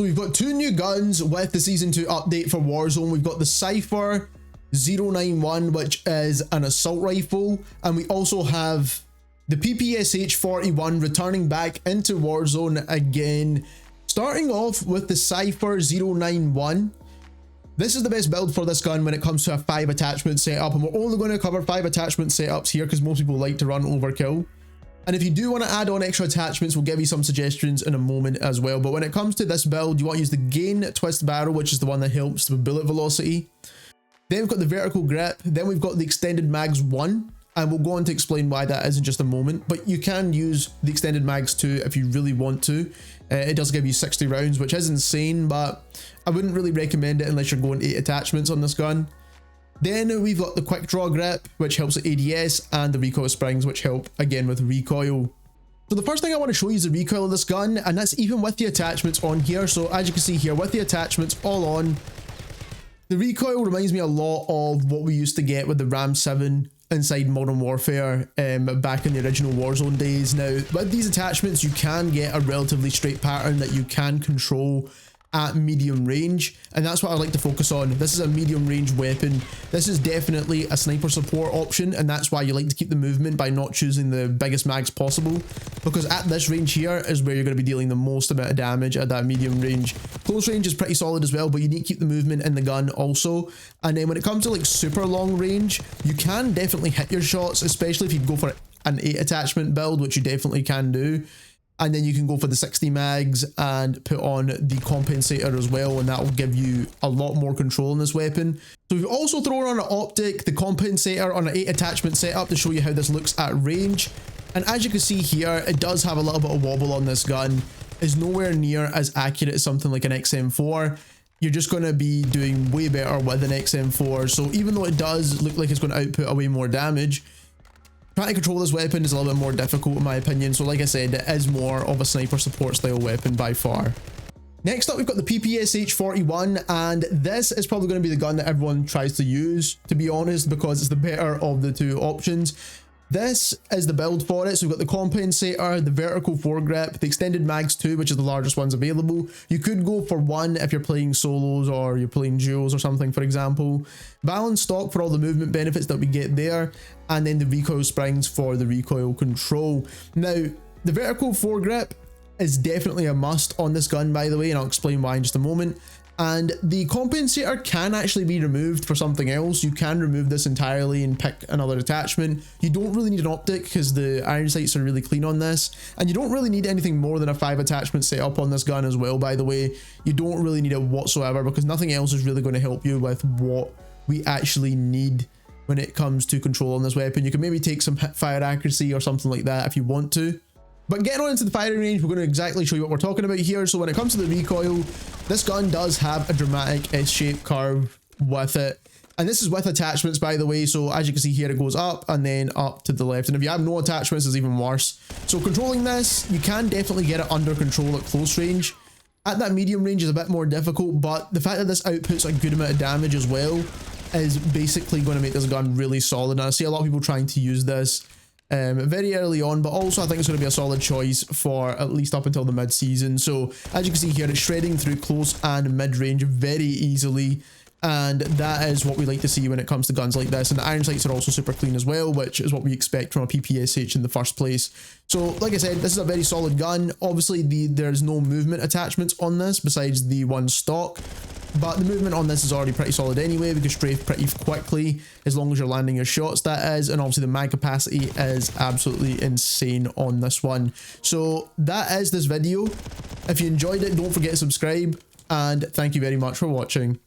So we've got two new guns with the Season 2 update for Warzone. We've got the Cypher 091, which is an assault rifle, and we also have the PPSH-41 returning back into Warzone again. Starting off with the Cypher 091. This is the best build for this gun when it comes to a 5 attachment setup, and we're only going to cover 5 attachment setups here because most people like to run overkill. And if you do want to add on extra attachments, we'll give you some suggestions in a moment as well. But when it comes to this build, you want to use the Gain Twist Barrel, which is the one that helps with bullet velocity. Then we've got the vertical grip. Then we've got the extended mags 1, and we'll go on to explain why that is in just a moment. But you can use the extended mags 2 if you really want to. It does give you 60 rounds, which is insane, but I wouldn't really recommend it unless you're going 8 attachments on this gun. Then we've got the quick draw grip, which helps with ADS, and the recoil springs, which help again with recoil. So the first thing I want to show you is the recoil of this gun, and that's even with the attachments on here. So as you can see here, with the attachments all on, the recoil reminds me a lot of what we used to get with the Ram 7 inside Modern Warfare back in the original Warzone days. Now, with these attachments, you can get a relatively straight pattern that you can control at medium range, and that's what I like to focus on. This is a medium range weapon. This is definitely a sniper support option, and that's why you like to keep the movement by not choosing the biggest mags possible, because at this range here is where you're going to be dealing the most amount of damage at that medium range. Close range is pretty solid as well, but you need to keep the movement in the gun also. And then when it comes to like super long range, you can definitely hit your shots, especially if you go for an 8 attachment build, which you definitely can do. And then you can go for the 60 mags and put on the compensator as well, and that will give you a lot more control in this weapon. So we've also thrown on an optic, the compensator on an 8 attachment setup to show you how this looks at range. And as you can see here, it does have a little bit of wobble on this gun. It's nowhere near as accurate as something like an XM4. You're just going to be doing way better with an XM4. So even though it does look like it's going to output away more damage, trying to control this weapon is a little bit more difficult in my opinion. So like I said, it is more of a sniper support style weapon by far. Next up, we've got the PPSH-41, and this is probably going to be the gun that everyone tries to use, to be honest, because it's the better of the two options. This is the build for it. So we've got the compensator, the vertical foregrip, the extended mags 2, which is the largest ones available. You could go for 1 if you're playing solos or you're playing duos or something, for example. Balanced stock for all the movement benefits that we get there, and then the recoil springs for the recoil control. Now, the vertical foregrip is definitely a must on this gun, by the way, and I'll explain why in just a moment. And the compensator can actually be removed for something else. You can remove this entirely and pick another attachment. You don't really need an optic because the iron sights are really clean on this, and you don't really need anything more than a 5 attachment setup on this gun as well, by the way. You don't really need it whatsoever because nothing else is really going to help you with what we actually need when it comes to control on this weapon. You can maybe take some hip fire accuracy or something like that if you want to. But getting on into the firing range, we're going to exactly show you what we're talking about here. So when it comes to the recoil, this gun does have a dramatic S-shaped curve with it. And this is with attachments, by the way. So as you can see here, it goes up and then up to the left. And if you have no attachments, it's even worse. So controlling this, you can definitely get it under control at close range. At that medium range is a bit more difficult, but the fact that this outputs a good amount of damage as well is basically going to make this gun really solid. And I see a lot of people trying to use this very early on, but also I think it's going to be a solid choice for at least up until the mid-season. So as you can see here, it's shredding through close and mid-range very easily, and that is what we like to see when it comes to guns like this. And the iron sights are also super clean as well, which is what we expect from a PPSH in the first place. So like I said, this is a very solid gun. Obviously there's no movement attachments on this besides the one stock, but the movement on this is already pretty solid anyway. We can strafe pretty quickly as long as you're landing your shots, that is. And obviously the mag capacity is absolutely insane on this one. So that is this video. If you enjoyed it, don't forget to subscribe, and thank you very much for watching.